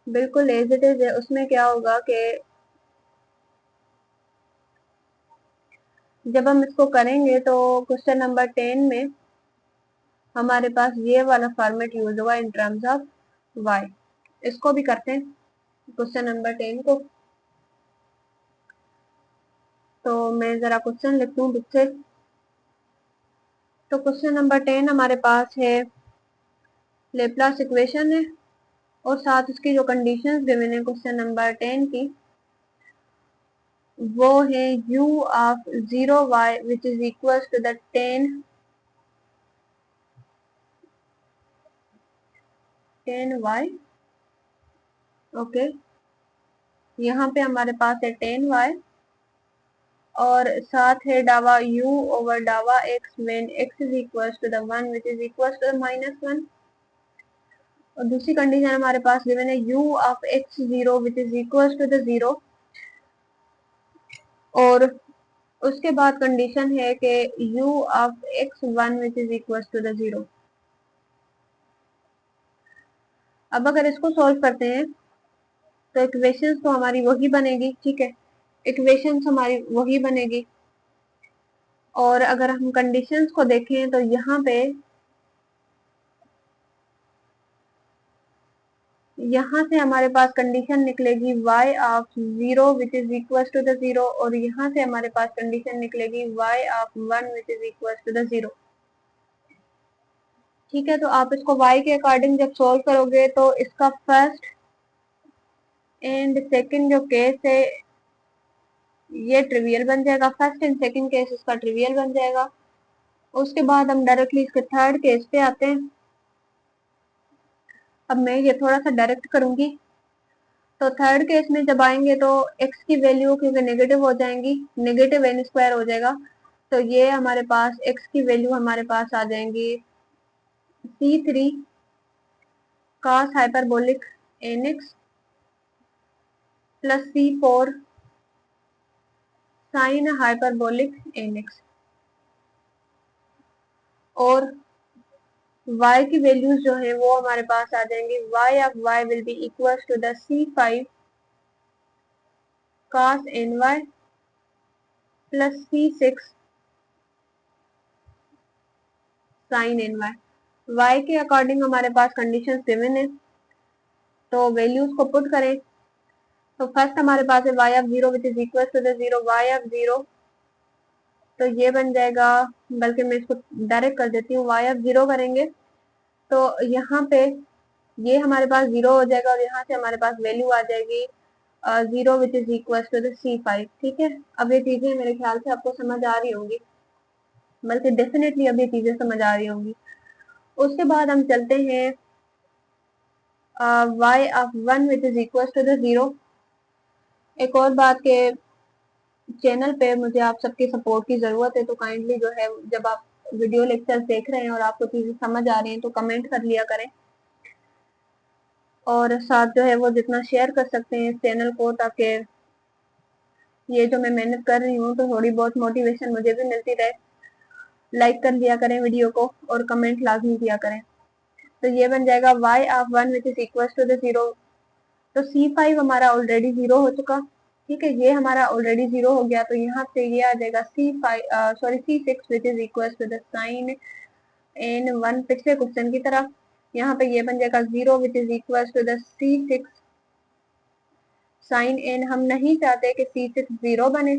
बिल्कुल एज इट इज है। उसमें क्या होगा कि जब हम इसको करेंगे तो क्वेश्चन नंबर 10 में हमारे पास ये वाला फॉर्मेट यूज होगा इन टर्म्स ऑफ वाई। इसको भी करते हैं क्वेश्चन नंबर 10 को। तो मैं जरा क्वेश्चन लिखती हूँ बुक से। तो क्वेश्चन नंबर 10 हमारे पास है लेप्लास इक्वेशन है, और साथ उसकी जो कंडीशंस गिवन है क्वेश्चन नंबर 10 की वो है u of 0y which is equal to the 10y। Okay, यहाँ पे हमारे पास है 10y और साथ है डावा u ओवर डावा x when x is equal to the 1 which is equal to the -1। और दूसरी कंडीशन हमारे पास गिवन है u of x0 which is equal to the 0, और उसके बाद कंडीशन है कि u of x1 which is equal to the 0। अब अगर इसको सॉल्व करते हैं तो इक्वेशंस तो हमारी वही बनेगी। ठीक है, इक्वेशंस हमारी वही बनेगी, और अगर हम कंडीशंस को देखें तो यहाँ से हमारे पास कंडीशन निकलेगी y of 0 which is equal to the 0, और यहाँ से हमारे पास कंडीशन निकलेगी y of 1 which is equal to the 0। ठीक है, तो आप इसको y के अकॉर्डिंग जब सोल्व करोगे तो इसका फर्स्ट एंड सेकंड जो केस है ये ट्रिवियल बन जाएगा, फर्स्ट एंड सेकंड केस इसका ट्रिवियल बन जाएगा। उसके बाद हम डायरेक्टली इसके थर्ड केस पे आते हैं। अब मैं ये थोड़ा सा डायरेक्ट करूंगी। तो थर्ड केस में जब आएंगे तो x की वैल्यू क्योंकि नेगेटिव हो जाएंगी, नेगेटिव n स्क्वायर हो जाएगा, तो ये हमारे पास x की वैल्यू हमारे पास आ जाएंगी c3 cos hyperbolic nx plus c4 sine hyperbolic nx। और y की वैल्यूज जो है वो हमारे पास आ जाएंगी। y of y will be equal to the c5 cos ny plus c6 sin ny। y के अकॉर्डिंग हमारे पास कंडीशन गिवन है, तो वैल्यूज को पुट करें। तो फर्स्ट हमारे पास है y of 0 which is equal to the 0 y of 0, तो ये बन जाएगा, बल्कि मैं इसको डायरेक्ट कर देती हूँ। y ऑफ 0 करेंगे तो यहाँ पे ये हमारे पास 0 हो जाएगा और यहाँ से हमारे पास वैल्यू आ जाएगी 0 which is equal to the c5। ठीक है, अब ये चीजें मेरे ख्याल से आपको समझ आ रही होंगी, बल्कि डेफिनेटली अब ये चीजें समझ आ रही होंगी। उसके बाद हम चलते हैं y of 1 which is equal to the 0। एक और बात के चैनल पे मुझे आप सबके सपोर्ट की जरूरत है, तो काइंडली जो है जब आप वीडियो लेक्चर देख रहे हैं और आपको चीजें समझ आ रही हैं तो कमेंट कर लिया करें, और साथ जो है वो जितना शेयर कर सकते हैं इस चैनल को, ताकि ये जो मैं मेहनत कर रही हूँ तो थोड़ी बहुत मोटिवेशन मुझे भी मिलती रहे। लाइक कर लिया करें वीडियो को और कमेंट लाजमी किया करें। तो ये बन जाएगा y of 1 which is equal to the 0। तो c5 हमारा ऑलरेडी 0 हो चुका, ठीक है, ये हमारा ऑलरेडी 0 हो गया, तो यहाँ पे ये आ जाएगा c6 which is equal to the sine n1 पिछले क्वेश्चन की तरह। यहाँ पे ये बन जाएगा 0 which is equal to the c6 sine n। हम नहीं चाहते कि c6 0 बने,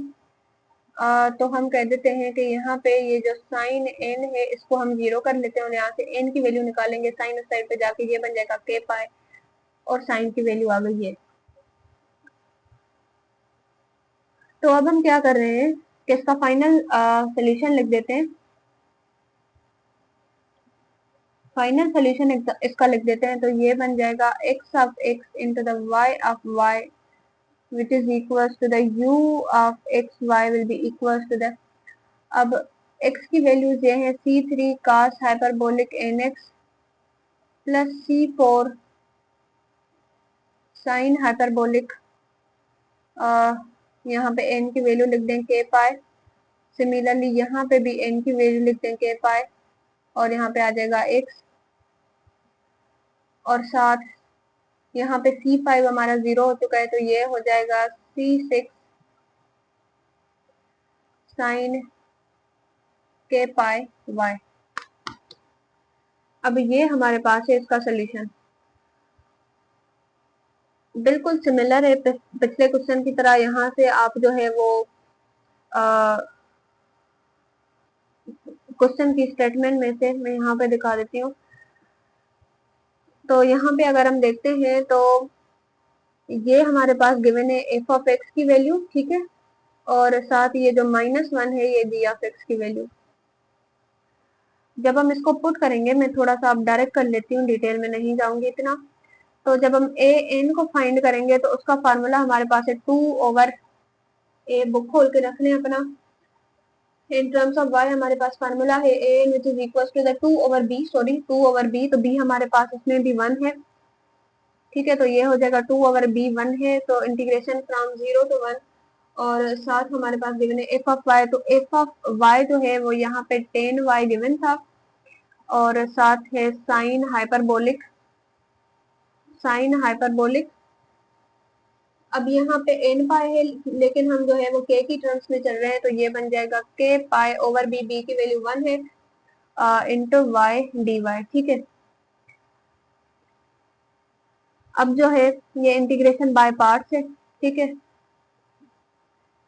तो हम कह देते हैं कि यहाँ पे ये जो साइन n है इसको हम 0 कर लेते हैं और यहाँ से n की वैल्यू निकालेंगे साइन साइड पे जाके, ये बन जाएगा k पाई और साइन की वैल्यू आ गई है। तो अब हम क्या कर रहे हैं कि इसका फाइनल सोल्यूशन लिख देते हैं। फाइनल सोल्यूशन इसका लिख देते हैं, तो ये बन जाएगा x of x into the y of y which is equal to the u of x y will be equal to the, अब x की वैल्यूज ये है c3 cos hyperbolic nx plus c4 sine hyperbolic, यहाँ पे n की वैल्यू लिख दें k पाई। सिमिलरली यहाँ पे भी n की वैल्यू लिख दें k पाई और यहाँ पे आ जाएगा x, और साथ यहाँ पे c5 हमारा 0 हो चुका है, तो ये हो जाएगा c6 साइन k पाई y। अब ये हमारे पास है इसका सोल्यूशन, बिल्कुल सिमिलर है पिछले क्वेश्चन की तरह। यहाँ से आप जो है वो क्वेश्चन की स्टेटमेंट में से मैं यहाँ पे दिखा देती हूँ। तो यहाँ पे अगर हम देखते हैं तो ये हमारे पास गिवन है f ऑफ x की वैल्यू, ठीक है, और साथ ये जो -1 है ये g ऑफ x की वैल्यू। जब हम इसको पुट करेंगे, मैं थोड़ा सा अब डायरेक्ट कर लेती हूँ, डिटेल में नहीं जाऊंगी इतना। तो जब हम a n को फाइंड करेंगे तो उसका फार्मूला हमारे पास है 2/, a बुक खोल के रख लें अपना। इन टर्म्स ऑफ y हमारे पास फार्मूला है a n which is equal to the 2/b, sorry 2/b, तो b हमारे पास इसमें भी 1 है, ठीक है, तो ये हो जाएगा 2/b 1 है, तो इंटीग्रेशन फ्रॉम 0 to 1। और साथ हमारे पास गिवन है f ऑफ y, तो f ऑफ y जो है वो यहाँ पे 10y गिवन था, और साथ है साइन हाइपरबोलिक। अब यहाँ पे n पाई है, लेकिन हम जो है वो k की टर्म्स में चल रहे हैं, तो ये बन जाएगा k pi over b, b की वैल्यू 1 है, इंटू y dy, ठीक है। अब जो है ये इंटीग्रेशन बाय पार्ट्स है, ठीक है,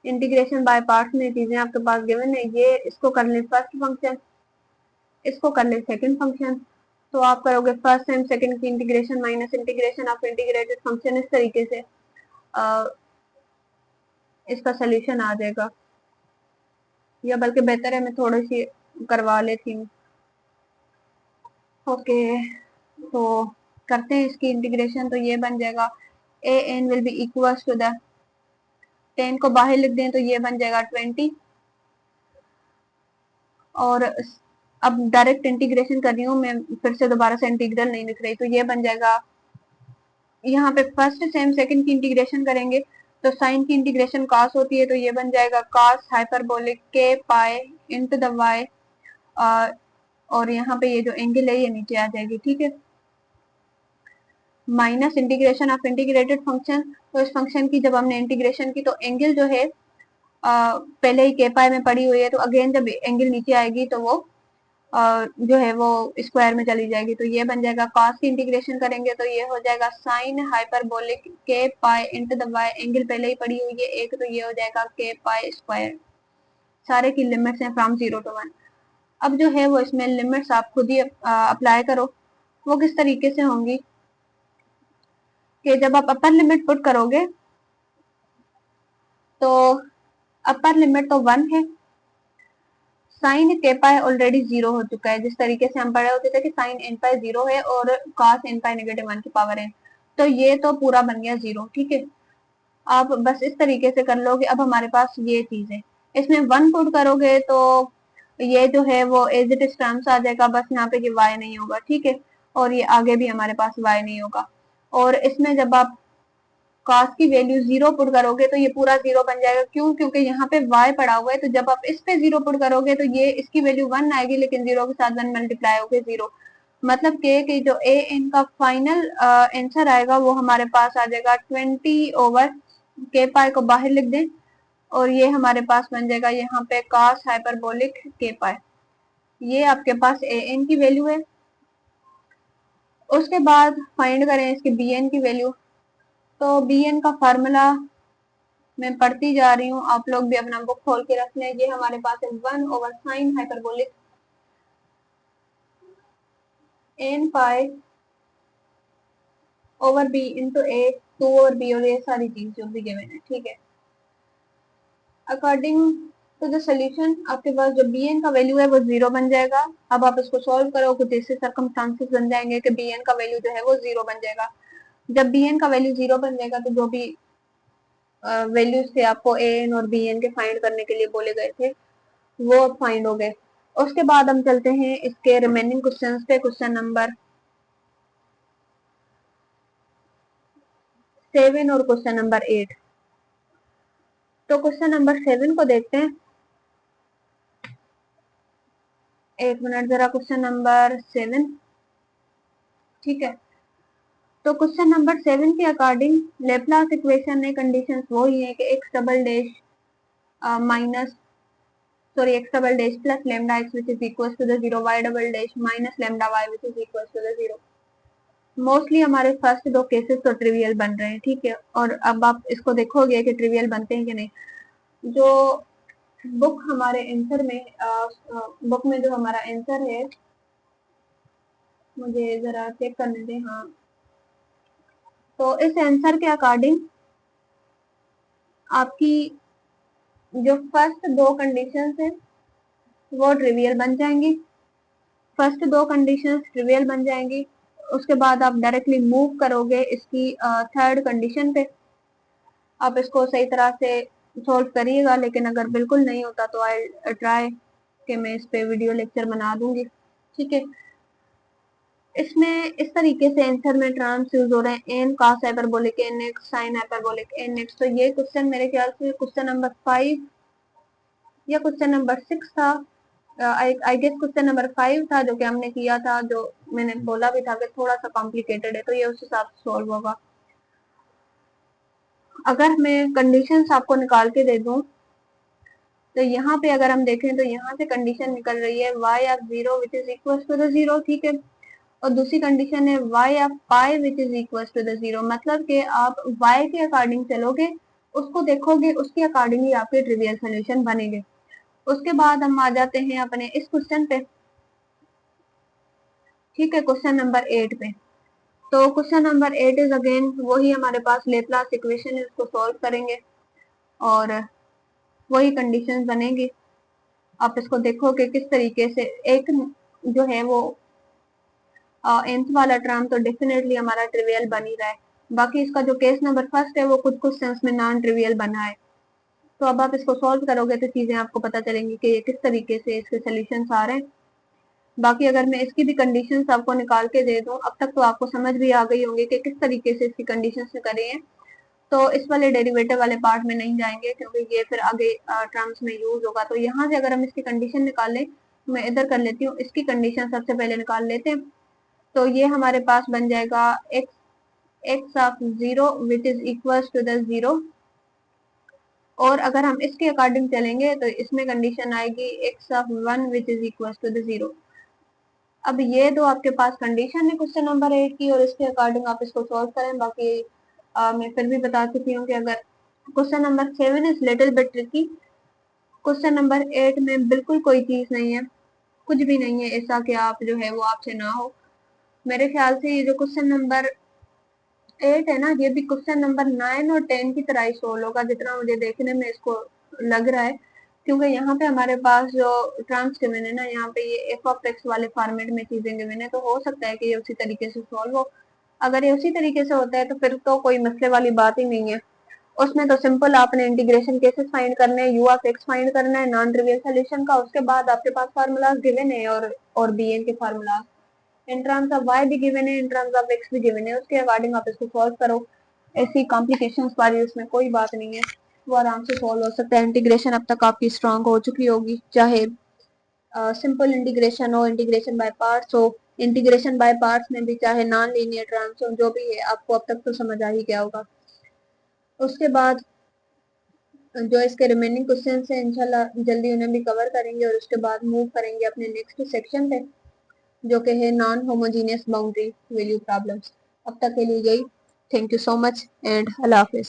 इंटीग्रेशन बाय पार्ट्स में चीजें आपके पास गिवन है। ये इसको कर ले फर्स्ट फंक्शन, इसको कर ले सेकंड फंक्शन, तो आप करोगे फर्स्ट एंड सेकंड की integration minus integration of integrated function, इस तरीके से इसका सोल्यूशन आ जाएगा। या बल्कि बेहतर है मैं थोड़ी सी करवा लेती हूँ। ओके, तो करते हैं इसकी इंटीग्रेशन, तो ये बन जाएगा a n will be equal to the 10 को बाहर लिख दें तो ये बन जाएगा 20, और अब डायरेक्ट इंटीग्रेशन कर रही हूँ मैं, फिर से दोबारा से इंटीग्रल नहीं लिख रही, तो ये बन जाएगा, यहाँ पे फर्स्ट सेम सेकंड की इंटीग्रेशन करेंगे तो साइन की इंटीग्रेशन कॉस होती है, तो ये बन जाएगा cos hyperbolic k pi into the y और यहाँ पे ये जो एंगल है ये नीचे आ जाएगी, ठीक है। Minus integration of integrated function, तो इस फंक्शन की जब हमने इंटीग्रेशन की तो एंगल जो है पहले ही के पाई में पड़ी हुई है, तो अगेन जब एंगल नीचे आएगी तो वो जो है वो स्क्वायर में चली जाएगी, तो ये बन जाएगा कॉस की इंटीग्रेशन करेंगे तो ये हो जाएगा sine hyperbolic k pi into the y, angle पहले ही पड़ी हुई है एक, तो ये हो जाएगा के पाई स्क्वायर। सारे की लिमिट्स हैं फ्रॉम 0 to 1। अब जो है वो इसमें लिमिट्स आप खुद ही अप्लाई करो। वो किस तरीके से होंगी कि जब आप अपर लिमिट पुट करोगे तो अपर लिमिट तो 1 है, साइन के पाई ऑलरेडी 0 हो चुका है, जिस तरीके से हम पढ़े होते थे कि साइन एन पाई 0 है और कॉस एन पाई नेगेटिव 1 की पावर है, तो ये तो पूरा बन गया 0, ठीक है। आप बस इस तरीके से कर लोगे। अब हमारे पास ये चीज है, इसमें 1 पुट करोगे तो ये जो है वो एज इट इज टर्म्स आ जाएगा, बस यहाँ पे ये y नहीं होगा, ठीक है। और ये आगे भी हमारे पास y नहीं होगा। और इसमें जब आप cos की वैल्यू 0 पुट करोगे तो ये पूरा 0 बन जाएगा, क्यों? क्योंकि यहाँ पे y पड़ा हुआ है, तो जब आप इस पे 0 पुट करोगे तो ये इसकी वैल्यू 1 आएगी, लेकिन 0 के साथ 1 मल्टीप्लाई होकर 0, मतलब कि जो ए इन का फाइनल आंसर आएगा वो हमारे पास आ जाएगा 20 ओवर के पाई को बाहर लिख दें और ये हमारे पास बन जाएगा यहाँ पे cos हाइपरबोलिक के पाई। ये आपके पास ए एन की वैल्यू है। उसके बाद फाइंड करें इसके बी एन की वैल्यू, तो बी एन का फार्मूला मैं पढ़ती जा रही हूँ, आप लोग भी अपना बुक खोल के रख लें। ये हमारे पास है 1 over sine hyperbolic n pi over b into a 2 over b, और ये सारी चीज जो भी गिवन है, ठीक है। अकॉर्डिंग टू द सोल्यूशन आपके पास जो बी एन का वैल्यू है वो 0 बन जाएगा। अब आप इसको सॉल्व करो, कुछ ऐसे सर्कमस्टांसेस बन जाएंगे कि बी एन का वैल्यू जो है वो 0 बन जाएगा। जब बी एन का वैल्यू 0 बन जाएगा तो जो भी वैल्यूज थे आपको ए एन और बी एन के फाइंड करने के लिए बोले गए थे वो अब फाइंड हो गए। उसके बाद हम चलते हैं इसके रिमेनिंग क्वेश्चंस पे, क्वेश्चन नंबर 7 और क्वेश्चन नंबर 8। तो क्वेश्चन नंबर 7 को देखते हैं। एक मिनट जरा, क्वेश्चन नंबर 7, ठीक है। तो क्वेश्चन नंबर 7 के अकॉर्डिंग लेप्लास इक्वेशन में कंडीशंस वो ही है कि x double dash minus x double dash plus lambda x which is equal to the 0, y double dash minus lambda y which is equal to the 0। Mostly हमारे फर्स्ट दो केसेस तो ट्रिवियल बन रहे हैं, ठीक है। और अब आप इसको देखोगे कि ट्रिवियल बनते हैं कि नहीं। जो बुक हमारे आंसर में बुक में जो हमारा आंसर है, मुझे जरा चेक करने दें, हाँ। तो इस आंसर के अकॉर्डिंग आपकी जो फर्स्ट दो कंडीशंस है वो ट्रिवियल बन जाएंगी, फर्स्ट दो कंडीशंस ट्रिवियल बन जाएंगी। उसके बाद आप डायरेक्टली मूव करोगे इसकी थर्ड कंडीशन पे। आप इसको सही तरह से सॉल्व करिएगा, लेकिन अगर बिल्कुल नहीं होता तो आई ट्राई कि मैं इस पे वीडियो लेक्चर बना दूंगी, ठीक है। इसमें इस तरीके से आंसर में टर्म्स यूज हो रहे हैं, n cos hyperbolic n x sine hyperbolic n x. तो ये क्वेश्चन मेरे ख्याल से क्वेश्चन नंबर 5 या क्वेश्चन नंबर 6 था, आई गेस क्वेश्चन नंबर 5 था जो कि हमने किया था, जो मैंने बोला भी था कि थोड़ा सा कॉम्प्लिकेटेड है, तो ये उस हिसाब से सॉल्व होगा। अगर मैं कंडीशंस आपको निकाल के दे दूं तो यहाँ पे अगर हम देखें तो यहाँ से कंडीशन निकल रही है y of 0 which is equal to the 0, ठीक है। और दूसरी कंडीशन है y of pi which is equal to the 0, मतलब कि आप y के अकॉर्डिंग चलोगे, उसको देखोगे, उसके अकॉर्डिंग ही आपके ट्रिवियल सोल्यूशन बनेंगे। उसके बाद हम आ जाते हैं अपने इस क्वेश्चन पे, ठीक है, क्वेश्चन नंबर 8 पे। तो क्वेश्चन नंबर 8 इज अगेन वही हमारे पास लेप्लास इक्वेशन है, उसको सॉल्व करेंगे और वही कंडीशंस बनेंगी। आप इसको देखो कि किस तरीके से एक जो है वो nth वाला टर्म तो डेफिनेटली हमारा ट्रिवियल बन ही रहा है, बाकी इसका जो केस नंबर फर्स्ट है वो कुछ कुछ सेंस में नॉन ट्रिवियल बना है। तो अब आप इसको सॉल्व करोगे तो चीजें आपको पता चलेंगी कि ये किस तरीके से इसके सोल्यूशंस आ रहे हैं। बाकी अगर मैं इसकी भी कंडीशंस आपको निकाल के दे दूं, अब तक तो आपको समझ भी आ गई होंगी कि किस तरीके से इसकी कंडीशंस करे हैं। तो इस वाले डेरिवेटिव वाले पार्ट में नहीं जाएंगे क्योंकि ये फिर आगे टर्म्स में यूज होगा। तो यहाँ से अगर हम इसकी कंडीशन निकालें मैं इधर कर लेती हूँ, इसकी कंडीशन सबसे पहले निकाल लेते हैं। तो ये हमारे पास बन जाएगा x of 0 which is equal to the 0, और अगर हम इसके अकॉर्डिंग चलेंगे तो इसमें कंडीशन आएगी x of 1 which is equal to the 0। अब ये दो आपके पास कंडीशन है क्वेश्चन नंबर 8 की, और इसके अकॉर्डिंग आप इसको सॉल्व करें। बाकी मैं फिर भी बता चुकी हूँ कि अगर question number 7 is little bit tricky, question number 8 में बिल्कुल कोई चीज नहीं है, कुछ भी नहीं है ऐसा कि आप जो है वो आपसे ना हो। मेरे ख्याल से ये जो क्वेश्चन नंबर 8 है ना, ये भी क्वेश्चन नंबर 9 और 10 की तरह ही सोल्व होगा, जितना मुझे देखने में इसको लग रहा है। क्योंकि यहाँ पे हमारे पास जो टर्म्स गिवन है ना, यहाँ पे ये एफ ऑफ एक्स वाले फॉर्मेट में चीजें गिवन है, तो हो सकता है कि ये उसी तरीके से सोल्व हो। अगर ये उसी तरीके से होता है तो फिर तो कोई मसले वाली बात ही नहीं है। उसमें तो सिंपल आपने इंटीग्रेशन केसेस फाइंड करने हैं, यू ऑफ एक्स फाइंड करना है नॉन ट्रिवियल सोल्यूशन का, उसके बाद आपके पास फार्मूलाज गिवन है और बी एन के formulas in terms of y भी गिवन है, इन टर्म्स ऑफ x भी गिवन है, उसके अकॉर्डिंग आप इसको सॉल्व करो। ऐसी कॉम्प्लिकेशंस वाली उसमें कोई बात नहीं है, वो आराम से सॉल्व हो सकता है। इंटीग्रेशन अब तक आपकी स्ट्रांग हो चुकी होगी, चाहे सिंपल इंटीग्रेशन हो, इंटीग्रेशन बाय पार्ट्स हो, इंटीग्रेशन बाय पार्ट्स में भी चाहे नॉन लीनियर टर्म्स हो, जो भी है आपको अब तक तो समझ आ ही गया होगा। उसके बाद जो इसके रिमेनिंग क्वेश्चन है इंशाल्लाह जल्दी उन्हें भी कवर करेंगे, और उसके बाद मूव करेंगे अपने नेक्स्ट सेक्शन पे, जो कि है non homogeneous boundary value problems. अब तक के लिए यही। Thank you so much and Allah Hafiz.